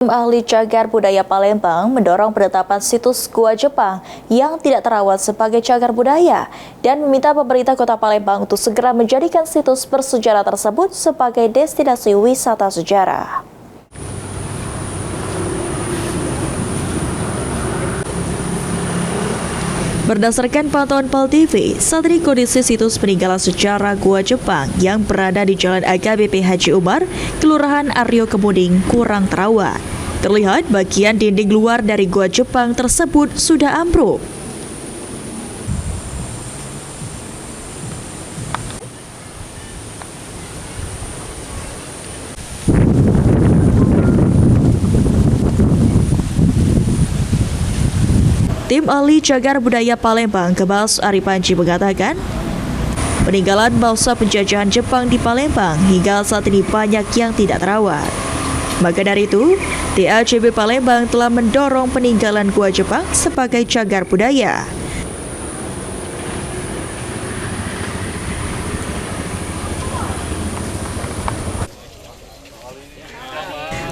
Tim ahli cagar budaya Palembang mendorong penetapan situs Gua Jepang yang tidak terawat sebagai cagar budaya dan meminta pemerintah Kota Palembang untuk segera menjadikan situs bersejarah tersebut sebagai destinasi wisata sejarah. Berdasarkan pantauan PAL TV, saat ini kondisi situs peninggalan sejarah Gua Jepang yang berada di Jalan AKBP Haji Umar, Kelurahan Aryo Kemuning kurang terawat. Terlihat bagian dinding luar dari Gua Jepang tersebut sudah ambruk. Tim ahli cagar budaya Palembang Kebas Ari Panji mengatakan, peninggalan masa penjajahan Jepang di Palembang hingga saat ini banyak yang tidak terawat. Maka dari itu, TACB Palembang telah mendorong peninggalan Gua Jepang sebagai cagar budaya.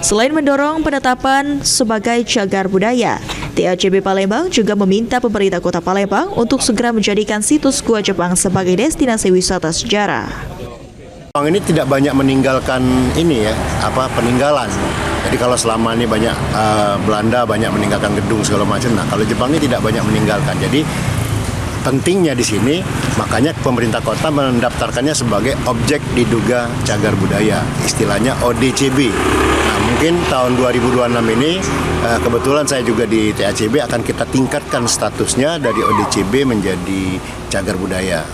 Selain mendorong penetapan sebagai cagar budaya, TACB Palembang juga meminta pemerintah Kota Palembang untuk segera menjadikan situs Gua Jepang sebagai destinasi wisata sejarah. Jepang ini tidak banyak meninggalkan peninggalan. Jadi kalau selama ini banyak Belanda banyak meninggalkan gedung segala macam. Nah, kalau Jepang ini tidak banyak meninggalkan. Jadi pentingnya di sini, makanya pemerintah kota mendaftarkannya sebagai objek diduga cagar budaya, istilahnya ODCB. Nah, mungkin tahun 2026 ini kebetulan saya juga di TACB akan kita tingkatkan statusnya dari ODCB menjadi cagar budaya.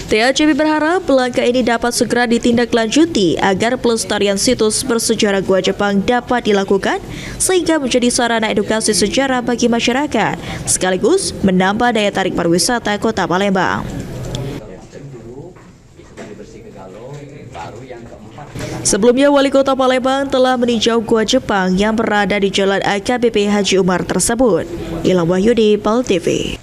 TACB berharap langkah ini dapat segera ditindaklanjuti agar pelestarian situs bersejarah Gua Jepang dapat dilakukan sehingga menjadi sarana edukasi sejarah bagi masyarakat, sekaligus menambah daya tarik pariwisata Kota Palembang. Sebelumnya, Wali Kota Palembang telah meninjau Gua Jepang yang berada di Jalan AKBP Haji Umar tersebut. Ilham Wahyudi, PAL TV.